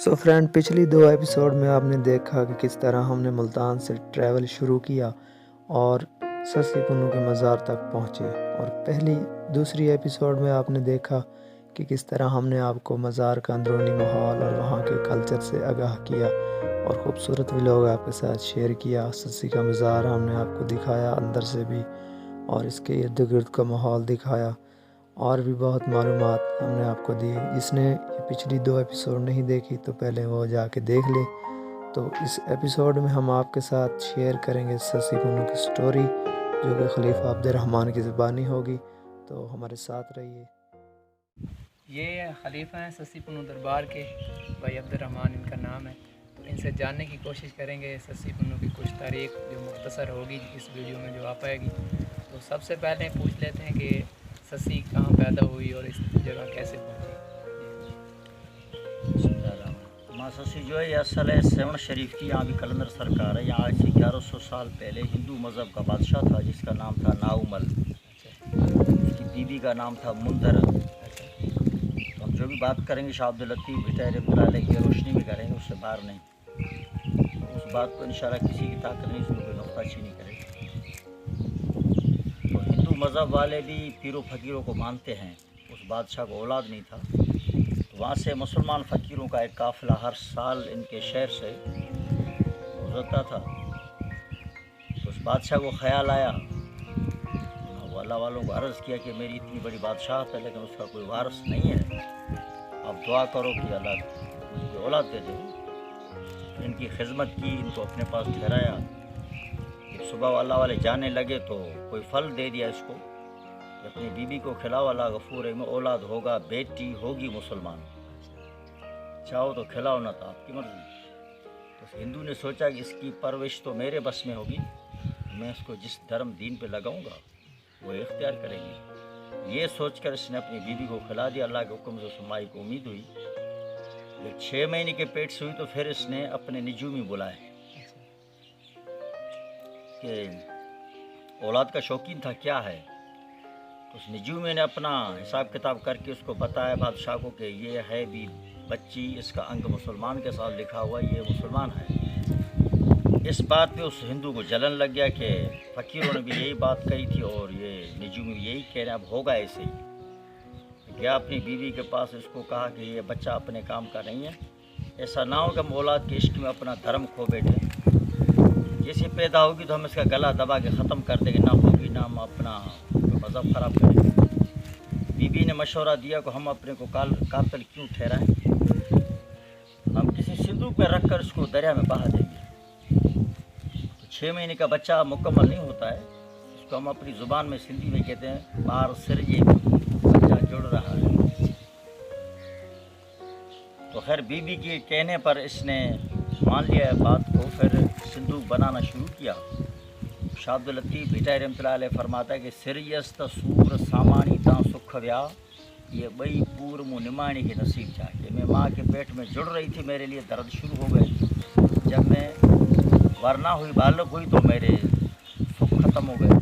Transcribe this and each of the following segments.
سو friend, پچھلی 2 episode میں آپ نے دیکھا کہ کس طرح ہم نے ملتان سے ٹریول شروع کیا اور سسی پنو کے مزار تک پہنچے، اور دوسری ایپیسوڈ میں آپ نے دیکھا کہ کس طرح ہم نے آپ کو مزار کا اندرونی ماحول اور وہاں کے کلچر سے آگاہ کیا اور خوبصورت ولاگ آپ کے ساتھ شیئر کیا۔ سسی کا مزار ہم نے آپ کو دکھایا اندر سے بھی، اور اس کے ارد گرد کا ماحول دکھایا، اور بھی بہت معلومات ہم نے آپ کو دی۔ جس نے یہ پچھلی 2 ایپیسوڈ نہیں دیکھی تو پہلے وہ جا کے دیکھ لے۔ تو اس ایپیسوڈ میں ہم آپ کے ساتھ شیئر کریں گے سسی پنو کی سٹوری، جو کہ خلیفہ عبد الرحمن کی زبانی ہوگی، تو ہمارے ساتھ رہیے۔ یہ خلیفہ ہیں سسی پنو دربار کے، بھائی عبد الرحمن ان کا نام ہے۔ تو ان سے جاننے کی کوشش کریں گے سسی پنو کی کچھ تاریخ، جو مختصر ہوگی اس ویڈیو میں جو آ پائے گی۔ تو سب سے پہلے پوچھ لیتے ہیں کہ سسی کہاں پیدا ہوئی اور اس جگہ کیسے پہنچی۔ ماں سسی جو ہے یہ اصل ہے سیون شریف کی، یہاں بھی کلندر سرکار ہے۔ یہاں آج سے 1100 سال پہلے ہندو مذہب کا بادشاہ تھا جس کا نام تھا ناؤمل، اس کی بیوی کا نام تھا مندر۔ تو ہم جو بھی بات کریں گے شاہ عبداللطیف بھٹائی رحمۃ اللہ علیہ کی روشنی میں کریں گے، اس سے باہر نہیں۔ اس بات کو انشاءاللہ کسی کی طاقت نہیں، اس میں کوئی نقطہ چینی کرے۔ تو ہندو مذہب والے بھی پیروں فقیروں کو مانتے ہیں، اس بادشاہ کو اولاد نہیں تھا، تو وہاں سے مسلمان فقیروں کا ایک قافلہ ہر سال ان کے شہر سے گزرتا تھا۔ تو اس بادشاہ کو خیال آیا، وہ اللہ والوں کو عرض کیا کہ میری اتنی بڑی بادشاہت ہے لیکن اس کا کوئی وارث نہیں ہے، اب دعا کرو کہ اللہ مجھے کوئی اولاد دے دے۔ ان کی خدمت کی، ان کو اپنے پاس ٹھہرایا۔ جب صبح اللہ والے جانے لگے تو کوئی پھل دے دیا اس کو کہ اپنی بیوی کو کھلاؤ، اللہ غفور ہے، میں اولاد ہوگا، بیٹی ہوگی مسلمان، چاہو تو کھلاؤ نہ تو آپ کی مرضی۔ تو ہندو نے سوچا کہ اس کی پرورش تو میرے بس میں ہوگی، میں اس کو جس دھرم دین پہ لگاؤں گا وہ اختیار کرے گی۔ یہ سوچ کر اس نے اپنی بیوی کو کھلا دیا۔ اللہ کے حکم سے سمائی کو امید ہوئی، جب 6 مہینے کے پیٹ سے ہوئی تو پھر اس نے اپنے نجومی بلائے کہ اولاد کا شوقین تھا کیا ہے۔ تو اس نجومی نے اپنا حساب کتاب کر کے اس کو بتایا بادشاہ کو کہ یہ ہے بھی بچی، اس کا انگ مسلمان کے ساتھ لکھا ہوا، یہ مسلمان ہے۔ اس بات پہ اس ہندو کو جلن لگ گیا کہ فقیروں نے بھی یہی بات کہی تھی اور یہ نجومی یہی کہہ رہے ہیں، اب ہوگا ایسے ہی۔ گیا اپنی بیوی کے پاس، اس کو کہا کہ یہ بچہ اپنے کام کا نہیں ہے، ایسا نہ ہو کہ ہم اولاد کے عشق میں اپنا دھرم کھو بیٹھے، جیسے پیدا ہوگی تو ہم اس کا گلا دبا کے ختم کر دیں گے، نہ ہوگی نہ ہم اپنا مذہب خراب کریں گے۔ بیوی نے مشورہ دیا کہ ہم اپنے کو قاتل کیوں ٹھہرائیں، ہم کسی صندوق میں رکھ کر اس کو دریا میں بہا دیں گے۔ 6 مہینے کا بچہ مکمل نہیں ہوتا ہے، اس کو ہم اپنی زبان میں سندھی میں کہتے ہیں بار سرجے، بچہ جڑ رہا ہے۔ تو خیر بیوی کے کہنے پر اس نے مان لیا بات کو، پھر صندوق بنانا شروع کیا۔ شاہ عبداللطیف بھٹائی رحمۃ اللہ علیہ فرماتا ہے کہ سریست سور سامانی تاں سکھ ویا، یہ بئی پور منہ نمانی کے نصیب چاہیے۔ میں ماں کے پیٹ میں جڑ رہی تھی، میرے لیے درد شروع ہو گئے، جب میں ورنہ ہوئی بالغ ہوئی تو میرے سکھ ختم ہو گئے۔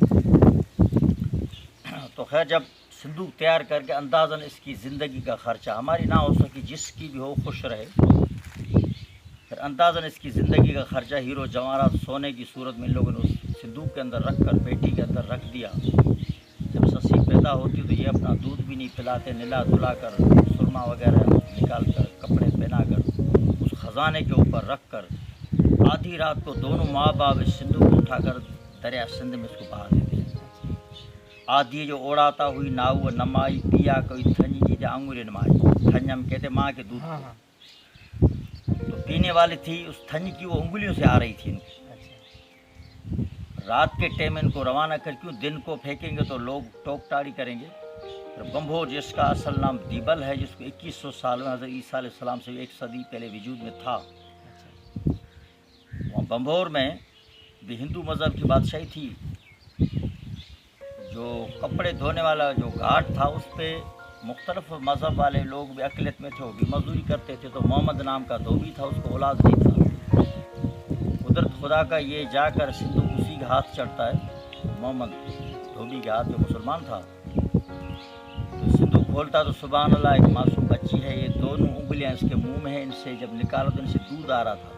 تو خیر جب صندوق تیار کر کے اندازاً اس کی زندگی کا خرچہ، ہماری نہ ہو سکی جس کی بھی ہو خوش رہے، پھر اندازاً اس کی زندگی کا خرچہ ہیرو جواہرات سونے کی صورت میں ان لوگوں نے اس صندوق کے اندر رکھ کر پیٹی کے اندر رکھ دیا۔ جب سسی پیدا ہوتی تو یہ اپنا دودھ بھی نہیں پلاتے، نلا دھلا کر سرما وغیرہ نکال کر کپڑے پہنا کر اس خزانے کے اوپر رکھ کر آدھی رات کو دونوں ماں باپ اس صندوق کو اٹھا کر دریا سندھ میں اس کو بہا دیتے ہیں۔ آدھی جو اوڑاتا ہوئی ناؤ نمائی پیا کوئی تھنی جی جا انگوری نمائی، تھنی ہم کہتے ماں کے دودھ کو، تو پینے والی تھی، اس تھنی کی وہ انگلیوں سے آ رہی تھی ان کو۔ رات کے ٹائم ان کو روانہ کر کیوں دن کو پھینکیں گے تو لوگ ٹوک ٹاڑی کریں گے۔ پھر بمبھور جس کا اصل نام دیبل ہے، جس کو 2100 سال میں حضرت عیسیٰ علیہ السلام سے 1 صدی پہلے وجود میں تھا، وہاں بمبھور میں بھی ہندو مذہب کی بادشاہی تھی۔ جو کپڑے دھونے والا جو گھاٹ تھا اس پہ مختلف مذہب والے لوگ بھی اقلیت میں تھے، وہ بھی مزدوری کرتے تھے۔ تو محمد نام کا دھوبی تھا، اس کو اولاد نہیں تھا۔ قدرت خدا کا یہ جا کر صندوق اسی کے ہاتھ چڑھتا ہے، محمد دھوبی کے ہاتھ، جو مسلمان تھا۔ تو صندوق کھولتا تو سبحان اللہ ایک معصوم بچی ہے، یہ دونوں انگلی उंगलियां इसके मुंह में है, इनसे जब निकाला तो इनसे दूध आ रहा था।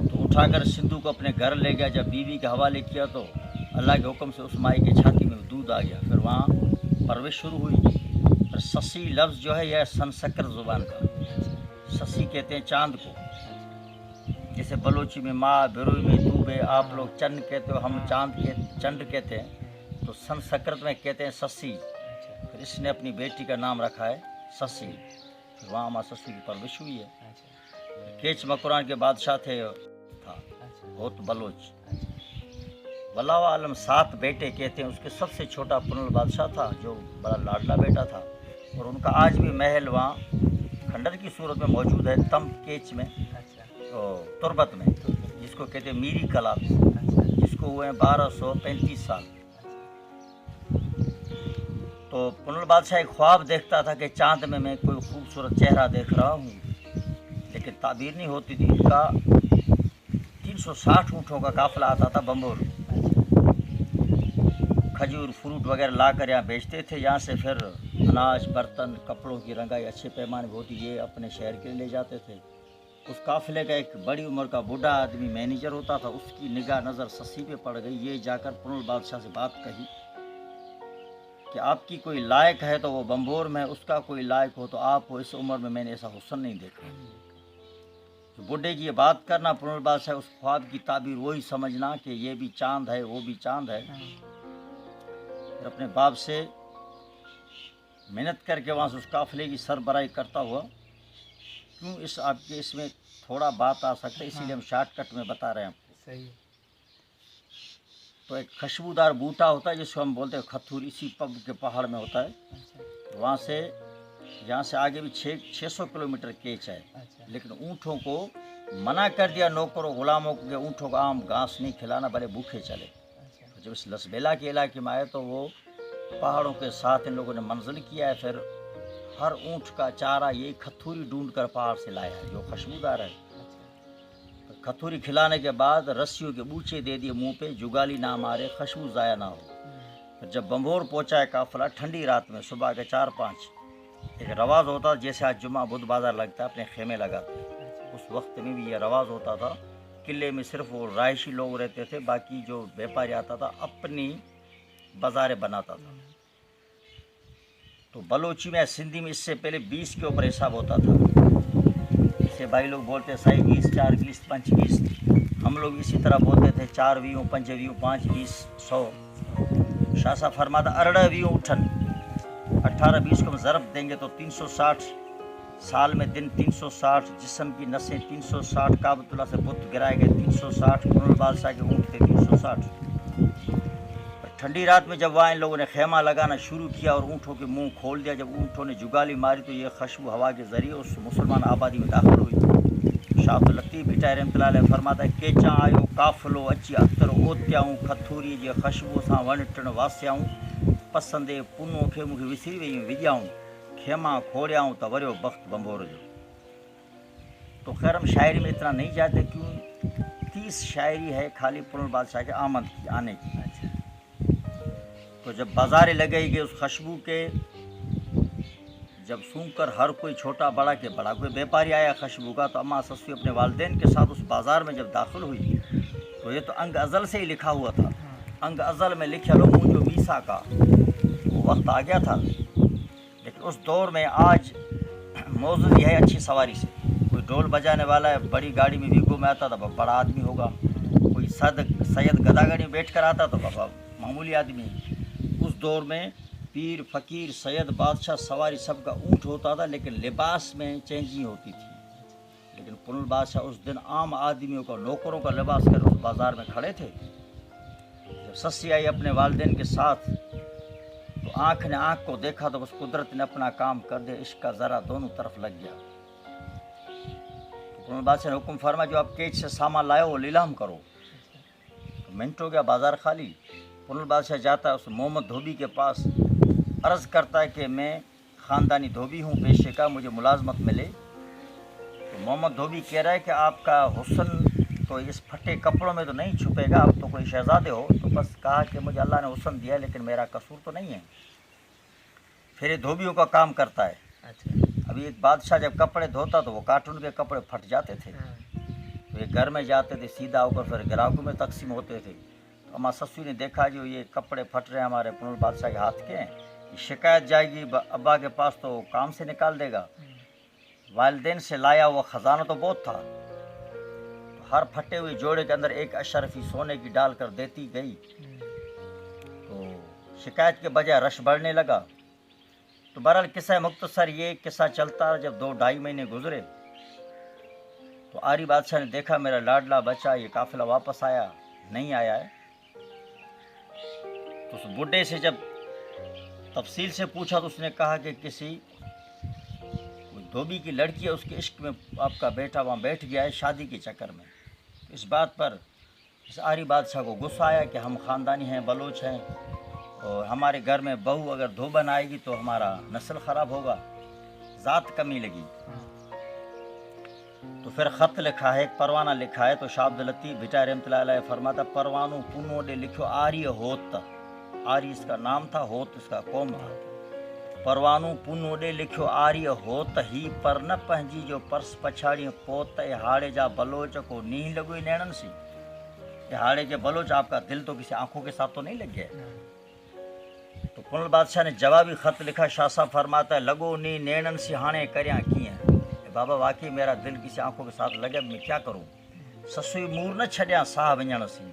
तो उठाकर सिंधु को अपने घर ले गया। जब बीवी के हवाले किया तो अल्लाह के हुक्म से उस माई की छाती में दूध आ गया। फिर वहाँ परवरिश शुरू हुई। और ससी लफ्ज़ जो है यह संस्कृत ज़ुबान का, ससी कहते हैं चांद को, जैसे बलोची में माँ, बिरोई में दूबे, आप लोग चंद कहते हो, हम चांद के चंड कहते हैं, तो संस्कृत में कहते हैं ससी। फिर इसने अपनी बेटी का नाम रखा है ससी। फिर वहाँ माँ ससी की परवरिश हुई है। केच मकरान के बादशाह थे था बहुत बलोच। वल्लाह आलम 7 बेटे कहते हैं। उसके सबसे छोटा पुनल बादशाह था जो बड़ा लाडला बेटा था। और उनका आज भी महल वहाँ खंडर की सूरत में मौजूद है, तम केच में, तुरबत में, जिसको कहते हैं मीरी कला, जिसको हुए हैं 1235 साल। तो पुनल बादशाह एक ख्वाब देखता था कि चांद में मैं कोई खूबसूरत चेहरा देख रहा हूँ, लेकिन ताबीर नहीं होती थी। इनका 360 ऊँटों का काफिला आता था बम्बोर, खजूर फ्रूट वगैरह ला कर यहाँ बेचते थे। यहाँ से फिर अनाज, बर्तन, कपड़ों की रंगाई अच्छे पैमाने पर होती, ये अपने शहर के लिए ले जाते थे। उस काफिले का एक बड़ी उम्र का बूढ़ा आदमी मैनेजर होता था। उसकी निगाह नज़र ससी पे पड़ गई। ये जाकर पुनल बादशाह से बात कही कि आपकी कोई लायक है तो वो बम्बोर में, उसका कोई लायक हो तो आप हो। इस उम्र में मैंने ऐसा हुस्न नहीं देखा। तो बूढ़े की ये बात करना, पुनल बादशाह उस ख्वाब की ताबीर वही समझना कि ये भी चांद है, वो भी चांद है। फिर अपने बाप से मेहनत करके वहाँ से उस काफिले की सरबराही करता हुआ, क्यों इस आपके इसमें थोड़ा बात आ सकता है, इसीलिए हम शॉर्टकट में बता रहे हैं आपको। सही है। तो एक खुशबूदार बूटा होता है जिसको हम बोलते हैं खथूर, इसी पब के पहाड़ में होता है। वहाँ से यहाँ से आगे भी 600 किलोमीटर केच है। लेकिन ऊँटों को मना कर दिया नौकरों गुलामों को कि ऊँटों को आम घास नहीं खिलाना, भले भूखे चले। तो जब इस लसबेला के इलाके में आए तो वो पहाड़ों के साथ इन लोगों ने मंजिल किया है। फिर हर ऊँट का चारा ये खथूरी ढूंढ कर पहाड़ से लाया है जो खुशबूदार है। खथूरी खिलाने के बाद रस्सियों के बूचे दे दिए मुंह पे, जुगाली ना मारे, खुशबू ज़ाया ना हो। फिर जब बम्बोर पहुंचा है काफिला ठंडी रात में, सुबह के 4-5, एक रवाज होता जैसे आज जुम्मा बुध बाजार लगता है, अपने खेमे लगाते। उस वक्त में भी ये रवाज होता था। किले में सिर्फ वो रायशी लोग रहते थे, बाकी जो व्यापारी आता था अपनी बाजारें बनाता था। तो बलोची में, सिंधी में इससे पहले 20 के ऊपर हिसाब होता था। इसे भाई लोग बोलते सही 20, 4 20, 5 20। हम लोग इसी तरह बोलते थे 4 वीं, 5 वीं, 5 20, 100। शाह साहब फरमाता 18 वीं उठन, 18 20 को हम ज़रब देंगे तो 360 साल में दिन 360, जिस्म की नसें 360, काबतुल्लाह से बुत गिराए गए 360, पुनल बादशाह के ऊँट थे 360। ठंडी रात में जब वहाँ इन लोगों ने खेमा लगाना शुरू किया और ऊँटों के मुंह खोल दिया, जब ऊँटों ने जुगाली मारी तो ये खुशबू हवा के ज़रिए उस मुसलमान आबादी में दाखिल हुई। शाह अब्दुल लतीफ़ भिटाई रहमतुल्लाह अलैह फरमाता है केचा आयो काफ़िलो अची अख्तर ओत्याऊं खथूरी जे खुशबू सां वणटण वासियाऊं पसंदे पुनो खे मूंखे विसरी वई विॼाऊं खेमा खोड़ियाऊं त वरियो बख़्त बम्बोर जो। तो खैर हम शायरी में इतना नहीं जाते, क्यों 30 शायरी है खाली पुनल बादशाह के आमद की, आने की। तो जब बाज़ारें लगाई गई उस खुशबू के, जब सूंघ कर हर कोई छोटा बड़ा के बड़ा कोई व्यापारी आया खुशबू का, तो अम्मा सस्सी अपने वालदेन के साथ उस बाज़ार में जब दाखिल हुई तो ये तो अंग अज़ल से ही लिखा हुआ था। अंग अज़ल में लिखा लो मुझो मीसा का वो वक्त आ गया था। लेकिन उस दौर में आज मौजूद है अच्छी सवारी से, कोई ढोल बजाने वाला है, बड़ी गाड़ी में वीगो में आता था बड़ा आदमी होगा, कोई सैयद गदा गाड़ी में बैठ कर आता तो बाबा मामूली आदमी। उस दौर में पीर फ़कीर सैयद बादशाह सवारी सबका ऊँट होता था, लेकिन लिबास में चेंजिंग होती थी। लेकिन पुनल बादशाह उस दिन आम आदमियों का, नौकरों का लिबास कर उस बाज़ार में खड़े थे। जब सस्सी आई अपने वालिदैन के साथ तो आँख ने आँख को देखा तो बस कुदरत ने अपना काम कर दिया, इश्क का ज़रा दोनों तरफ लग गया। तो पुनल बादशाह ने हुक्म फरमा जो आप केच से सामान लाए वो नीलाम करो। तो मिनट हो गया, बाज़ार खाली। पुनल बादशाह जाता है उस मोहम्मद धोबी के पास, अर्ज़ करता है कि मैं ख़ानदानी धोबी हूँ, पेशे का मुझे मुलाजमत मिले। तो मोहम्मद धोबी कह रहा है कि आपका हुस्न तो इस फटे कपड़ों में तो नहीं छुपेगा, आप तो कोई शहज़ादे हो। तो बस कहा कि मुझे अल्लाह ने हुस्न दिया लेकिन मेरा कसूर तो नहीं है। फिर ये धोबियों का काम करता है, अच्छा। अभी एक बादशाह जब कपड़े धोता तो वो कार्टून के कपड़े फट जाते थे, हाँ। तो ये घर में जाते थे सीधा होकर फिर ग्राहकों में तकसीम होते थे। तो अम्मा ससुर ने देखा जो ये कपड़े फट रहे हैं हमारे पुनर बादशाह के हाथ के, ये शिकायत जाएगी अब्बा के पास तो काम से निकाल देगा। वालिदैन से लाया हुआ ख़जाना तो बहुत था, तो हर फटे हुए जोड़े के अंदर एक अशरफी सोने की डाल कर देती गई। तो शिकायत के बजाय रश बढ़ने लगा। तो बहरहाल किस्सा मुख्तसर ये किस्सा चलता, जब 2-2.5 महीने गुजरे तो आरी बादशाह ने देखा मेरा लाडला बच्चा ये काफिला वापस आया नहीं आया है। तो उस बुढ़े से जब तफसील से पूछा तो उसने कहा कि किसी धोबी की लड़की है, उसके इश्क में आपका बेटा वहाँ बैठ गया है शादी के चक्कर में। इस बात पर इस आरी बादशाह को गुस्सा आया कि हम ख़ानदानी हैं, बलोच हैं, और हमारे घर में बहू अगर धोबन आएगी तो हमारा नस्ल ख़राब होगा, ज़ात कमी लगी। तो फिर ख़त लिखा है, एक परवाना लिखा है। तो शाह अब्दुल लतीफ़ भिटाई रहमतुल्लाह अलैह फरमाता परवानों पुनो डे लिखो आर्य होत, आर्य इसका नाम था, होत इसका कौम था। परवानू पुनो डे लिखो आर्य होत ही पर न पंहिंजी जो पर्स पछाड़ी पोत हाड़े जा बलोच को नींह लगो नैणन सी। हाड़े के बलोच आपका दिल तो किसी आंखों के साथ तो नहीं लग गया। तो कुनल बादशाह ने जवाबी ख़त लिखा। शाह साहब फरमाता है लगो नी नैणन सी हाणे करिया कीअं। बाबा वाकई मेरा दिल किसी आंखों के साथ लगे, मैं क्या करूं। ससुई मूर न छड़िया साह वञण सी,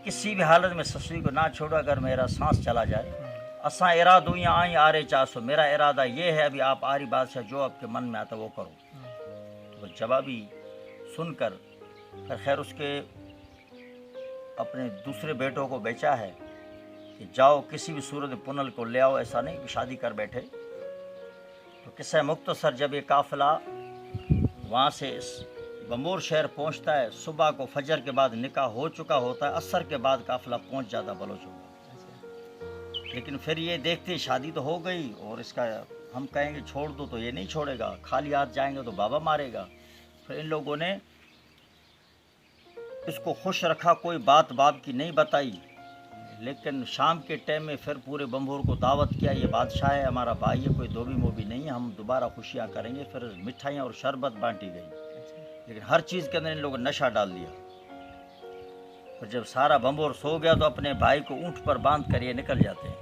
किसी भी हालत में ससुई को ना छोड़ो अगर मेरा सांस चला जाए। असा इरादो या आई आरे चासो, मेरा इरादा ये है अभी आप आरी बादशाह जो आपके मन में आता वो करो। तो जवाबी सुनकर फिर खैर उसके अपने दूसरे बेटों को बेचा है कि जाओ किसी भी सूरत में पुनल को ले आओ, ऐसा नहीं कि शादी कर बैठे। तो किस्सा मुख्तसर जब ये काफ़िला वहाँ से बम्बोर शहर पहुँचता है, सुबह को फजर के बाद निकाह हो चुका होता है, असर के बाद काफ़िला पहुँच जाता बलोचों में। लेकिन फिर ये देखते शादी तो हो गई और इसका हम कहेंगे छोड़ दो तो ये नहीं छोड़ेगा, खाली हाथ जाएंगे तो बाबा मारेगा। फिर इन लोगों ने इसको खुश रखा, कोई बात बाप की नहीं बताई। लेकिन शाम के टाइम में फिर पूरे बम्बोर को दावत किया, ये बादशाह है हमारा भाई है, कोई धोबी मोबी नहीं है, हम दोबारा खुशियाँ करेंगे। फिर मिठाइयाँ और शरबत बांटी गई, लेकिन हर चीज़ के अंदर इन लोगों ने नशा डाल दिया। फिर जब सारा बम्बोर सो गया तो अपने भाई को ऊँट पर बांध कर ये निकल जाते हैं।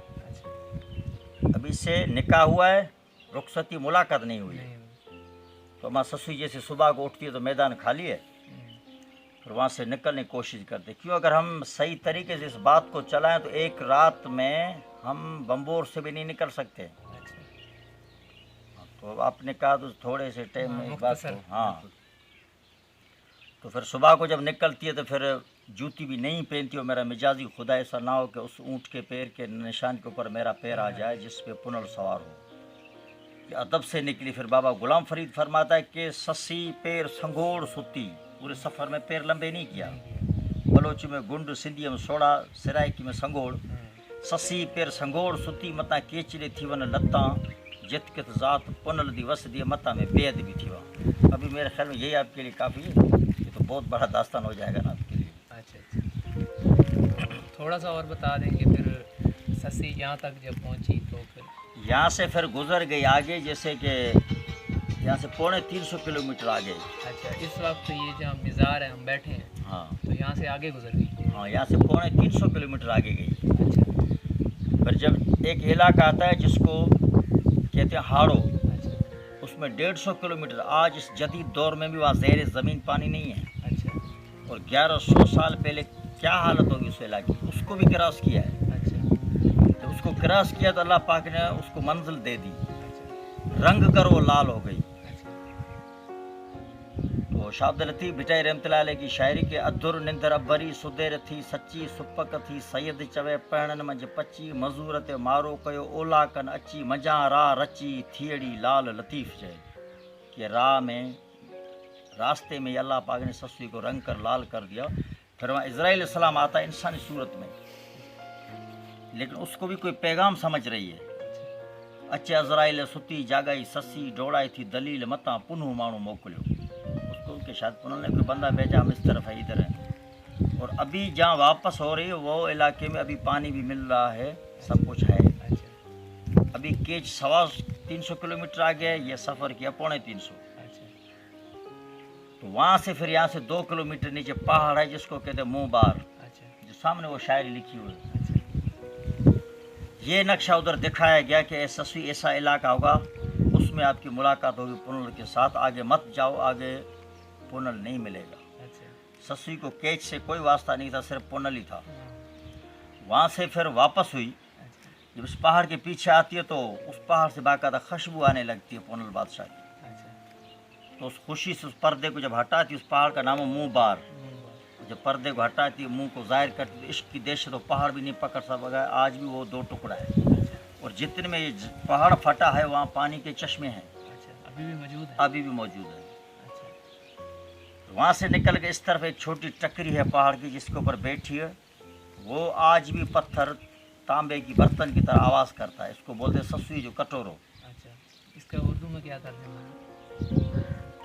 अब इससे निकाह हुआ है, रुखसती मुलाकात नहीं हुई। तो माँ ससुई जैसे सुबह को उठती है तो मैदान खाली है, फिर वहाँ से निकलने की कोशिश करते। क्यों, अगर हम सही तरीके से इस बात को चलाएं तो एक रात में हम बम्बोर से भी नहीं निकल सकते। तो आपने कहा तो थोड़े से टाइम में बात को, हाँ। तो फिर सुबह को जब निकलती है तो फिर जूती भी नहीं पहनती हो। मेरा मिजाजी खुदा ऐसा ना हो कि उस ऊँट के पैर के निशान के ऊपर मेरा पैर आ जाए जिस पे पुनल सवार हो। कि अदब से निकली। फिर बाबा गुलाम फरीद फरमाता है कि ससी पैर संगोड़ सुती, पूरे सफ़र में पैर लंबे नहीं किया। बलोची में गुंड, सिंधी में सोड़ा, सिराइकी में संगोड़। ससी पैर संगोड़ सुती मता केचड़े थी वन लत्ता, जित कित ज़ात पुनल दी वस दी मता में बेद भी थी वहाँ। अभी मेरे ख्याल में यही आपके लिए काफ़ी है, ये तो बहुत बड़ा दास्तान हो जाएगा ना आपके लिए। अच्छा, थोड़ा सा और बता दें कि फिर ससी यहाँ तक जब पहुँची तो फिर यहाँ से फिर गुजर गई आगे, जैसे कि यहाँ से 350 किलोमीटर आगे। अच्छा, इस वक्त ये जहाँ मज़ार है हम बैठे हैं, हाँ, तो यहाँ से आगे गुजर गई। हाँ, यहाँ से 350 किलोमीटर आगे गई। अच्छा। फिर जब एक इलाका आता है जिसको कहते हैं हाड़ो, अच्छा। उसमें 150 किलोमीटर, आज इस जदीद दौर में भी वहाँ ज़ेर ज़मीन पानी नहीं है। अच्छा। और 1100 साल पहले क्या हालत होगी उस इलाके की, उसको भी क्रॉस किया है। अच्छा। तो उसको क्रॉस किया तो अल्लाह पाक ने उसको मंजिल दे दी, अच्छा। रंग कर वो लाल हो गई। अच्छा। तो शाह अब्दुल लतीफ़ भिटाई रहमतुल्लाह अलैह की शायरी के अधुर निंदर अबरी सुदेर थी सच्ची सुपक थी सैयद चवे पहणन मंझ पची मज़ूर ते मारो कयो ओला कन अची मजा राह रची थियड़ी लाल लतीफ़ चए कि राह में रास्ते में अल्लाह पाक ने ससुई को रंग कर लाल कर दिया। फिर वहाँ इज़राइल सलाम आता है इंसानी सूरत में, लेकिन उसको भी कोई पैगाम समझ रही है। अचे अज़राइल सुती जागाई ससी डोड़ाई थी दलील मता पुनः माण्हू मोकिलियो, उसको उनके शायद पुनः ने कोई बंदा भेजा, हम इस तरफ है इधर है। और अभी जहाँ वापस हो रही है वो इलाके में अभी पानी भी मिल रहा है, सब कुछ है। अच्छा। अभी केज 3.25 300 किलोमीटर आगे है, ये सफ़र किया 350। अच्छा तो वहाँ से फिर यहाँ से 2 किलोमीटर नीचे पहाड़ है जिसको कहते हैं मुँह बार, अच्छा जो सामने वो शायरी लिखी हुई है। अच्छा ये नक्शा उधर दिखाया गया कि ससुई ऐसा इलाका होगा, उसमें आपकी मुलाकात होगी पुनल के साथ, आगे मत जाओ, आगे पुनल नहीं मिलेगा। अच्छा ससुई को केच से कोई वास्ता नहीं था, सिर्फ पुनल ही था। हाँ, वहाँ से फिर वापस हुई, अच्छा जब इस पहाड़ के पीछे आती है तो उस पहाड़ से बाकायदा खुशबू आने लगती है पुनल बादशाह की। अच्छा तो उस खुशी से उस पर्दे को जब हटाती, उस पहाड़ का नाम है मुँह बार, मुंबई, जब पर्दे को हटाती मुंह को जाहिर करती, तो इश्क की देश तो पहाड़ भी नहीं पकड़ सका। आज भी वो 2 टुकड़ा है, अच्छा और जितने में ये पहाड़ फटा है वहाँ पानी के चश्मे हैं, अच्छा अभी भी मौजूद है। अभी भी मौजूद है। अच्छा वहाँ से निकल के इस तरफ एक छोटी टकरी है पहाड़ की, जिसके ऊपर बैठी है, वो आज भी पत्थर तांबे की बर्तन की तरह आवाज़ करता है। इसको बोलते हैं ससुई, जो कटोरो। अच्छा इसका उर्दू में क्या तर्जुमा है?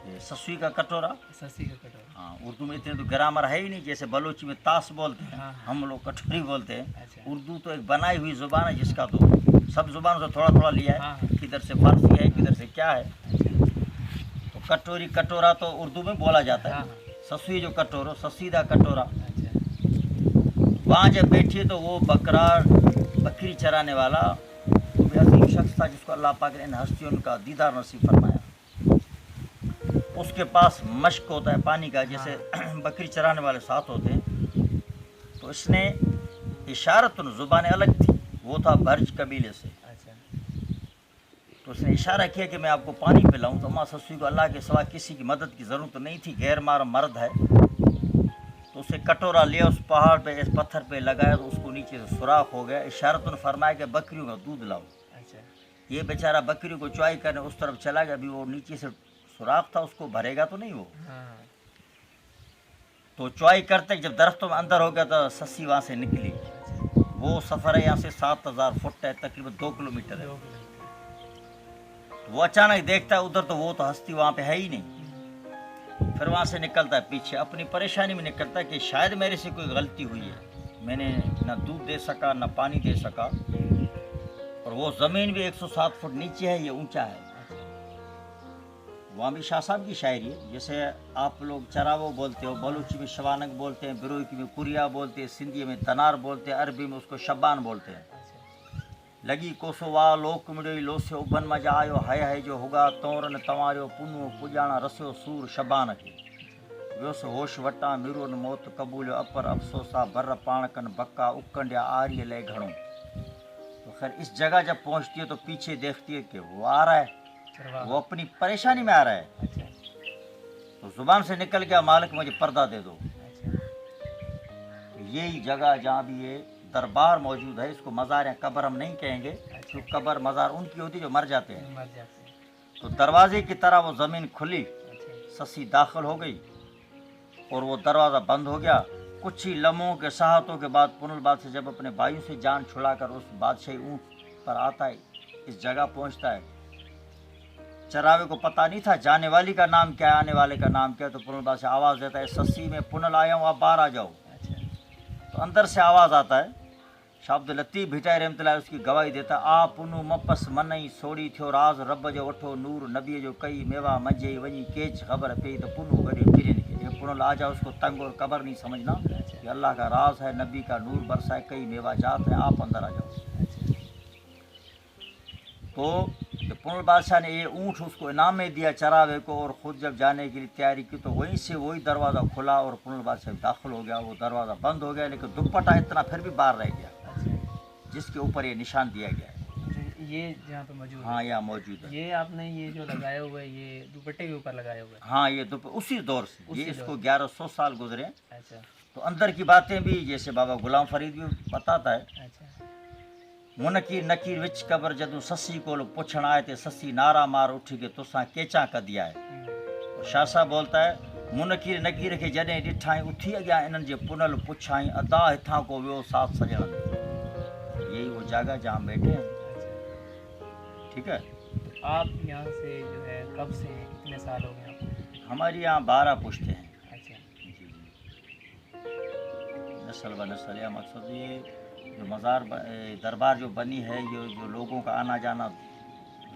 ये ससुई का कटोरा। ससी का कटोरा। हाँ, उर्दू में इतने तो ग्रामर है ही नहीं, जैसे बलोची में ताश बोलते हैं, हाँ, हम लोग कटोरी बोलते हैं। अच्छा उर्दू तो एक बनाई हुई ज़ुबान है, जिसका तो सब ज़ुबानों से थोड़ा थोड़ा लिया है, हाँ, किधर से फारसी है, किधर से क्या है। अच्छा तो कटोरी कटोरा तो उर्दू में बोला जाता हाँ है। हाँ ससुई जो कटोरो, ससीदा कटोरा। अच्छा वहाँ जब बैठी तो वो बकरी चराने वाला कोई अजीम शख्स था, जिसको अल्लाह पाक ने इन हस्तियों का दीदार नसीब फरमाया। उसके पास मश्क होता है पानी का, जैसे बकरी चराने वाले साथ होते हैं। तो इसने इशारत ज़ुबान अलग थी, वो था बर्ज कबीले से। अच्छा तो उसने इशारा किया कि मैं आपको पानी पिलाऊं। तो माँ ससुई को अल्लाह के सिवा किसी की मदद की ज़रूरत नहीं थी, गैर मार मर्द है। तो उसे कटोरा लिया, उस पहाड़ पे इस पत्थर पे लगाया, तो उसको नीचे से सुराख हो गया। इशारत फरमाया कि बकरियों का दूध लाओ। अच्छा ये बेचारा बकरियों को चुआई करने उस तरफ चला गया। अभी वो नीचे से सुराख था, उसको भरेगा तो नहीं वो। हाँ तो चुआई करते जब दरख्तों में अंदर हो गया तो सस्सी वहाँ से निकली। अच्छा वो सफ़र है यहाँ से 7000 फुट है, तकरीबन 2 किलोमीटर है। 2 किलोमीटर। वो अचानक देखता है उधर, तो वो तो हस्ती वहाँ पे है ही नहीं। फिर वहाँ से निकलता है पीछे, अपनी परेशानी में निकलता है कि शायद मेरे से कोई गलती हुई है, मैंने ना दूध दे सका ना पानी दे सका। और वो ज़मीन भी 107 फुट नीचे है, ये ऊंचा है। वहाँ भी शाह साहब की शायरी है, जैसे आप लोग चरावो बोलते हो, बलूची में शवानक बोलते हैं, बिरोई में कुरिया बोलते हैं, सिंधी में तनार बोलते हैं, अरबी में उसको शब्बान बोलते हैं। लगी कोसोवा लोक मिड़ोई लोसे उबन मजा आयो, है जो होगा तोरन तवारियो पुनो पुजाना रसियो सूर शबान के व्योस होश वटा मिरोन मौत कबूल अपर अफसोसा बर पाणकन बक्का उकंडिया आर्य ले घणो। तो खैर इस जगह जब पहुंचती है तो पीछे देखती है कि वो आ रहा है, चरवाहा। वो अपनी परेशानी में आ रहा है। अच्छा तो जुबान से निकल गया, मालिक मुझे पर्दा दे दो। अच्छा तो यही जगह जहाँ भी ये दरबार मौजूद है, इसको मज़ार या कब्र हम नहीं कहेंगे, क्योंकि कब्र मज़ार उनकी होती है जो मर जाते हैं। मर जाते हैं। तो दरवाजे की तरह वो ज़मीन खुली, अच्छा ससी दाखिल हो गई और वो दरवाज़ा बंद हो गया। कुछ ही लम्हों के साहतों के बाद पुनल बादशाह जब अपने भाइयों से जान छुड़ाकर उस बादशाही ऊँट पर आता है, इस जगह पहुँचता है। चरावे को पता नहीं था जाने वाली का नाम क्या है, आने वाले का नाम क्या है। तो पुनल बादशाह आवाज़ देता है, ससी में पुनल आया हूँ, आप बाहर आ जाओ। अच्छा तो अंदर से आवाज़ आता है, शाह अब्दुल लतीफ़ भिटाई रहमतुल्लाह उसकी गवाही देता, आ पुनू मपस मनई सोड़ी थियो राज रब जो वठो नूर नबी जो कई मेवा मजे वही केच खबर पे तो पुनू गड़ी फिरन के ये पुनल आ जाओ। उसको तंग और कबर नहीं समझना कि अल्लाह का राज है, नबी का नूर बरसा है, कई मेवा जात है, आप अंदर आ जाओ। तो जब पुनल बादशाह ने ये ऊँट उसको इनाम में दिया चरावे को, और ख़ुद जब जाने के लिए तैयारी की, तो वहीं से वही दरवाज़ा खुला और पुनल बादशाह दाखिल हो गया। वो दरवाज़ा बंद हो गया, लेकिन दुपट्टा इतना फिर भी बाहर रह गया, जिसके ऊपर ये निशान दिया गया है। अच्छा ये जहाँ पे मौजूद हाँ यहाँ मौजूद है। ये आपने ये जो लगाया हुआ है ये दुपट्टे के ऊपर लगाया हुआ है। हाँ ये उसी दौर से, ये उसी इसको दौर। 1100 साल गुजरे। अच्छा तो अंदर की बातें भी जैसे बाबा गुलाम फरीद भी बताता है, अच्छा मुनकीर नकीर विच कबर जदू ससी को पुछण आए थे, ससी नारा मार उठी के तुसा केचा कदिया है। और शाह साहब बोलता है, मुनकीर नकीर के जॾहिं ॾिठाई उथी अॻियां इन्हनि जे पुनल पुछाई, अदा हिथां को वियो साथ सजण। यही वो जगह जहाँ बैठे हैं। ठीक है, तो आप यहाँ से जो है कब से हैं, कितने साल हो गए आपको? हमारी यहाँ 12 पुश्ते हैं। अच्छा जी नस्ल ब नस्ल, या मकसद ये जो मज़ार दरबार जो बनी है, ये जो लोगों का आना जाना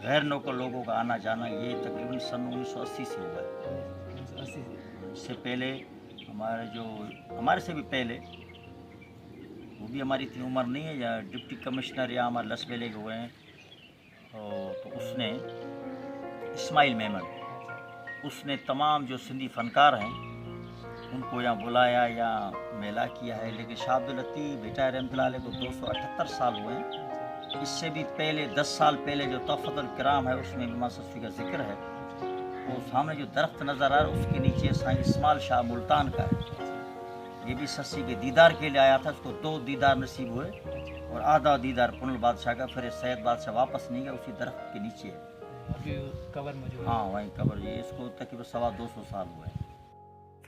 गैर नौकर लोगों का आना जाना ये तकरीबन सन 1980 से हुआ है। 1980 इससे पहले हमारे से भी पहले, वो भी हमारी इतनी उम्र नहीं है, या डिप्टी कमिश्नर या हमारे लसबेले के हुए हैं, तो उसने इस्माइल मेमन, उसने तमाम जो सिंधी फ़नकार हैं उनको यहाँ बुलाया या मेला किया है। लेकिन शाह अब्दुल लतीफ़ भुट्टो रहमतुल्लाह अलैह को 278 साल हुए हैं। इससे भी पहले 10 साल पहले जो तोहफ़तुल किराम है उसमें इमाम सफ़ी का जिक्र है। तो सामने जो दरख्त नज़र आ रहा है उसके नीचे साईं इस्माइल शाह मुल्तान का है। ये भी सस्सी के दीदार के लिए आया था, उसको 2 दीदार नसीब हुए और आधा दीदार पुनल बादशाह का, फिर सैयद बादशाह वापस नहीं गया, उसी दरख्त के नीचे है। अभी कवर मौजूद है। हाँ वहीं कब्र, ये इसको तकरीबन 225 साल हुए हैं।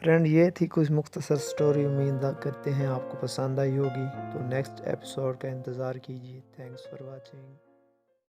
फ्रेंड, ये थी कुछ मुख्तसर स्टोरी। उम्मीद करते हैं आपको पसंद आई होगी। तो नेक्स्ट एपिसोड का इंतज़ार कीजिए। Thanks for watching.